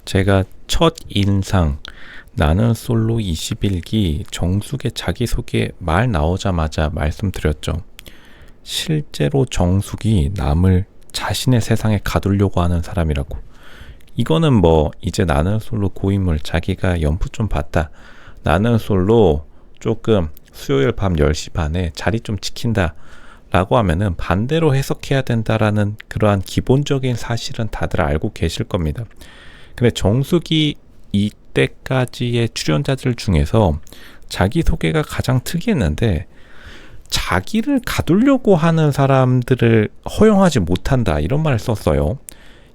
제가 첫 인상 나는 솔로 21기 정숙의 자기소개 말 나오자마자 말씀드렸죠. 실제로 정숙이 남을 자신의 세상에 가두려고 하는 사람이라고. 이거는 뭐 이제 나는 솔로 고인물 자기가 연프 좀 봤다. 나는 솔로 조금 수요일 밤 10시 반에 자리 좀 지킨다 라고 하면은 반대로 해석해야 된다라는 그러한 기본적인 사실은 다들 알고 계실 겁니다. 근데 정숙이 이때까지의 출연자들 중에서 자기소개가 가장 특이했는데 자기를 가두려고 하는 사람들을 허용하지 못한다 이런 말을 썼어요.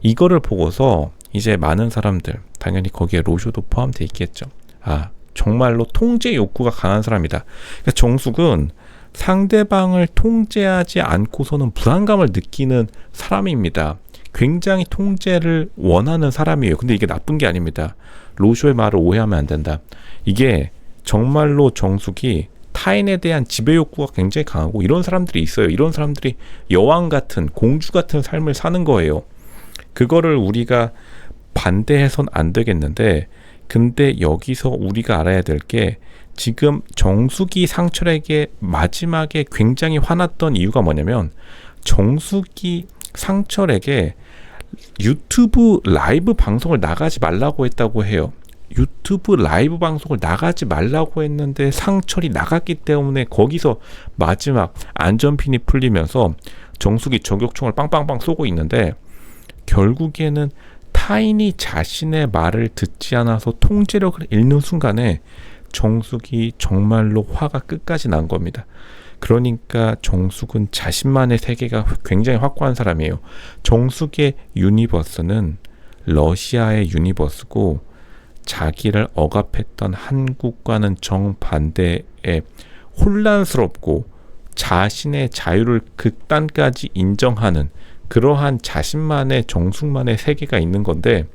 이거를 보고서 이제 많은 사람들, 당연히 거기에 로쇼도 포함되어 있겠죠. 아, 정말로 통제 욕구가 강한 사람이다. 그러니까 정숙은 상대방을 통제하지 않고서는 불안감을 느끼는 사람입니다. 굉장히 통제를 원하는 사람이에요. 근데 이게 나쁜 게 아닙니다. 로쇼의 말을 오해하면 안 된다. 이게 정말로 정숙이 타인에 대한 지배 욕구가 굉장히 강하고 이런 사람들이 있어요. 이런 사람들이 여왕 같은 공주 같은 삶을 사는 거예요. 그거를 우리가 반대해선 안 되겠는데, 근데 여기서 우리가 알아야 될 게 지금 정숙이 상철에게 마지막에 굉장히 화났던 이유가 뭐냐면 정숙이 상철에게 유튜브 라이브 방송을 나가지 말라고 했다고 해요. 유튜브 라이브 방송을 나가지 말라고 했는데 상철이 나갔기 때문에 거기서 마지막 안전핀이 풀리면서 정숙이 저격총을 빵빵빵 쏘고 있는데, 결국에는 타인이 자신의 말을 듣지 않아서 통제력을 잃는 순간에 정숙이 정말로 화가 끝까지 난 겁니다. 그러니까 정숙은 자신만의 세계가 굉장히 확고한 사람이에요. 정숙의 유니버스는 러시아의 유니버스고 자기를 억압했던 한국과는 정반대의 혼란스럽고 자신의 자유를 극단까지 인정하는 그러한 자신만의 정숙만의 세계가 있는 건데,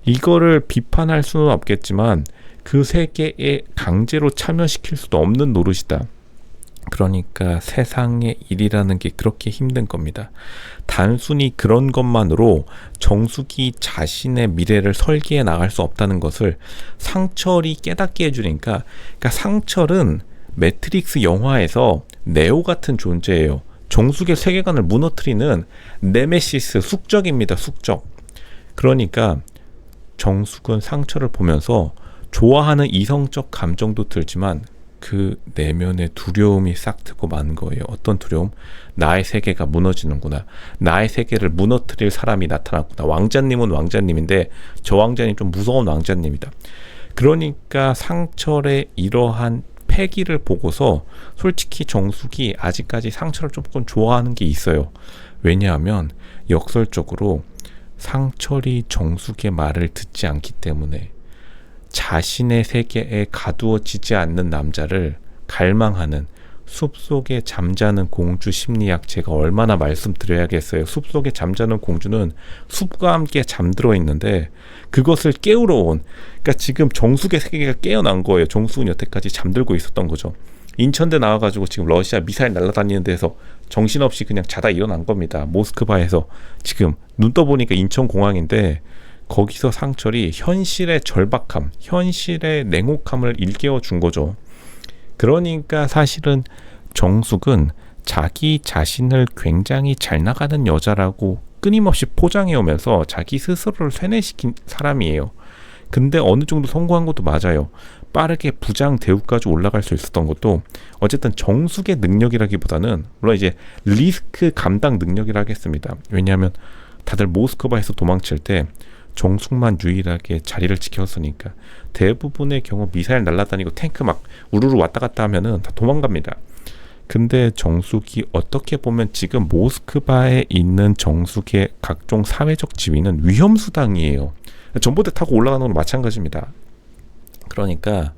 이거를 비판할 수는 없겠지만 그 세계에 강제로 참여시킬 수도 없는 노릇이다. 그러니까 세상의 일이라는 게 그렇게 힘든 겁니다. 단순히 그런 것만으로 정숙이 자신의 미래를 설계해 나갈 수 없다는 것을 상철이 깨닫게 해주니까, 그러니까 상철은 매트릭스 영화에서 네오 같은 존재예요. 정숙의 세계관을 무너뜨리는 네메시스, 숙적입니다. 숙적. 그러니까 정숙은 상철을 보면서 좋아하는 이성적 감정도 들지만 그 내면의 두려움이 싹트고 만 거예요. 어떤 두려움? 나의 세계가 무너지는구나. 나의 세계를 무너뜨릴 사람이 나타났구나. 왕자님은 왕자님인데 저 왕자님 좀 무서운 왕자님이다. 그러니까 상철의 이러한 패기를 보고서 솔직히 정숙이 아직까지 상철을 조금 좋아하는 게 있어요. 왜냐하면 역설적으로 상철이 정숙의 말을 듣지 않기 때문에 자신의 세계에 가두어지지 않는 남자를 갈망하는 숲속에 잠자는 공주 심리학, 제가 얼마나 말씀드려야겠어요. 숲속에 잠자는 공주는 숲과 함께 잠들어 있는데 그것을 깨우러 온, 그러니까 지금 정숙의 세계가 깨어난 거예요. 정숙은 여태까지 잠들고 있었던 거죠. 인천대 나와가지고 지금 러시아 미사일 날아다니는 데서 정신없이 그냥 자다 일어난 겁니다. 모스크바에서 지금 눈 떠보니까 인천공항인데 거기서 상철이 현실의 절박함, 현실의 냉혹함을 일깨워 준 거죠. 그러니까 사실은 정숙은 자기 자신을 굉장히 잘 나가는 여자라고 끊임없이 포장해 오면서 자기 스스로를 세뇌시킨 사람이에요. 근데 어느 정도 성공한 것도 맞아요. 빠르게 부장 대우까지 올라갈 수 있었던 것도 어쨌든 정숙의 능력이라기보다는 물론 이제 리스크 감당 능력이라 하겠습니다. 왜냐하면 다들 모스크바에서 도망칠 때 정숙만 유일하게 자리를 지켰으니까 대부분의 경우 미사일 날아다니고 탱크 막 우르르 왔다 갔다 하면은 다 도망갑니다. 근데 정숙이 어떻게 보면 지금 모스크바에 있는 정숙의 각종 사회적 지위는 위험수당이에요. 전봇대 타고 올라가는 건 마찬가지입니다. 그러니까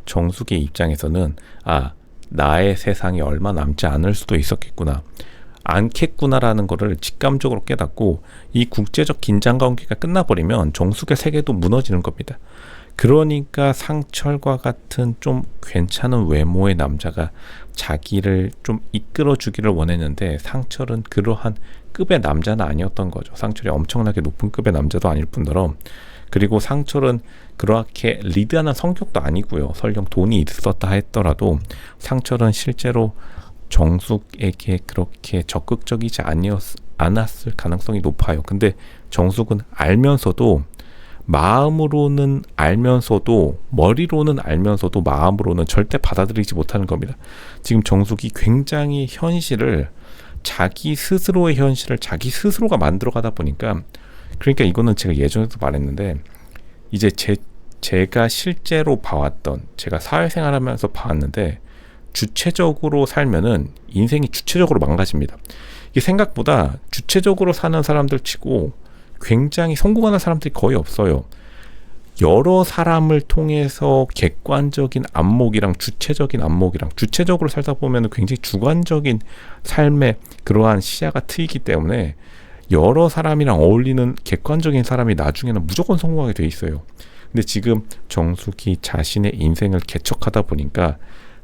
정숙의 입장에서는 나의 세상이 얼마 남지 않을 수도 있었겠구나, 않겠구나라는 거를 직감적으로 깨닫고 이 국제적 긴장관계가 끝나버리면 정숙의 세계도 무너지는 겁니다. 그러니까 상철과 같은 좀 괜찮은 외모의 남자가 자기를 좀 이끌어주기를 원했는데 상철은 그러한 급의 남자는 아니었던 거죠. 상철이 엄청나게 높은 급의 남자도 아닐 뿐더러 그리고 상철은 그렇게 리드하는 성격도 아니고요. 설령 돈이 있었다 했더라도 상철은 실제로 정숙에게 그렇게 적극적이지 않았을 가능성이 높아요. 근데 정숙은 알면서도, 마음으로는 알면서도, 머리로는 알면서도 마음으로는 절대 받아들이지 못하는 겁니다. 지금 정숙이 굉장히 현실을, 자기 스스로의 현실을 자기 스스로가 만들어가다 보니까, 그러니까 이거는 제가 예전에도 말했는데, 이제 제가 실제로 봐왔던, 제가 사회생활하면서 봐왔는데, 주체적으로 살면은 인생이 주체적으로 망가집니다. 이게 생각보다 주체적으로 사는 사람들 치고 굉장히 성공하는 사람들이 거의 없어요. 여러 사람을 통해서 객관적인 안목이랑 주체적인 안목이랑, 주체적으로 살다 보면 굉장히 주관적인 삶의 그러한 시야가 트이기 때문에 여러 사람이랑 어울리는 객관적인 사람이 나중에는 무조건 성공하게 돼 있어요. 근데 지금 정숙이 자신의 인생을 개척하다 보니까,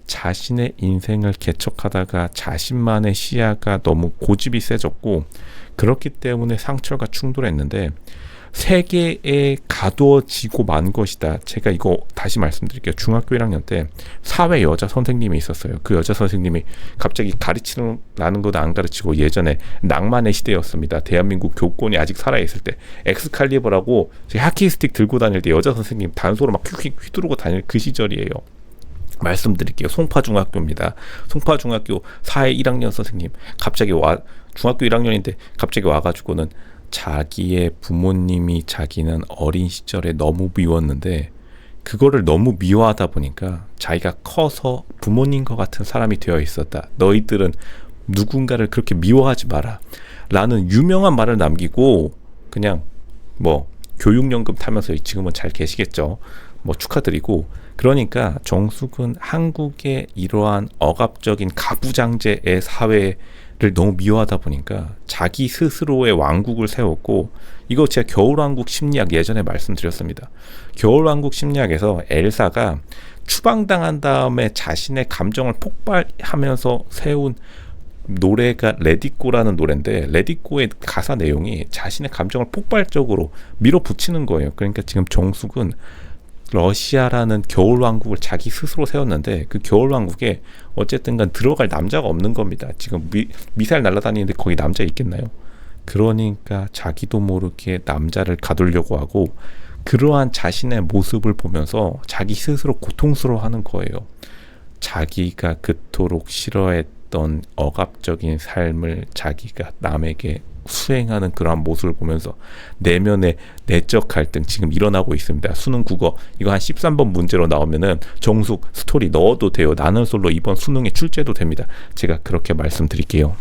자신의 인생을 개척하다가 자신만의 시야가 너무 고집이 세졌고, 그렇기 때문에 상철과 충돌했는데, 세계에 가두어지고 만 것이다. 제가 이거 다시 말씀드릴게요. 중학교 1학년 때 사회 여자 선생님이 있었어요. 그 여자 선생님이 갑자기 가르치는 것도 안 가르치고, 예전에 낭만의 시대였습니다. 대한민국 교권이 아직 살아있을 때 엑스칼리버라고 하키스틱 들고 다닐 때 여자 선생님 단소로 막 휙휙 휘두르고 다닐 그 시절이에요. 말씀드릴게요. 송파중학교입니다. 송파중학교 사회 1학년 선생님 갑자기 중학교 1학년인데 갑자기 와가지고는 자기의 부모님이 자기는 어린 시절에 너무 미웠는데, 그거를 너무 미워하다 보니까 자기가 커서 부모님과 같은 사람이 되어 있었다. 너희들은 누군가를 그렇게 미워하지 마라 라는 유명한 말을 남기고, 그냥 뭐 교육연금 타면서 지금은 잘 계시겠죠. 뭐 축하드리고. 그러니까 정숙은 한국의 이러한 억압적인 가부장제의 사회를 너무 미워하다 보니까 자기 스스로의 왕국을 세웠고, 이거 제가 겨울왕국 심리학 예전에 말씀드렸습니다. 겨울왕국 심리학에서 엘사가 추방당한 다음에 자신의 감정을 폭발하면서 세운 노래가 레디꼬라는 노래인데, 레디꼬의 가사 내용이 자신의 감정을 폭발적으로 밀어붙이는 거예요. 그러니까 지금 정숙은 러시아라는 겨울왕국을 자기 스스로 세웠는데, 그 겨울왕국에 어쨌든 간 들어갈 남자가 없는 겁니다. 지금 미사일 날아다니는데 거기 남자 있겠나요? 그러니까 자기도 모르게 남자를 가두려고 하고, 그러한 자신의 모습을 보면서 자기 스스로 고통스러워하는 거예요. 자기가 그토록 싫어했던 억압적인 삶을 자기가 남에게 수행하는 그러한 모습을 보면서 내면의 내적 갈등 지금 일어나고 있습니다. 수능 국어 이거 한 13번 문제로 나오면은 정숙 스토리 넣어도 돼요. 나는 솔로 이번 수능에 출제도 됩니다. 제가 그렇게 말씀드릴게요.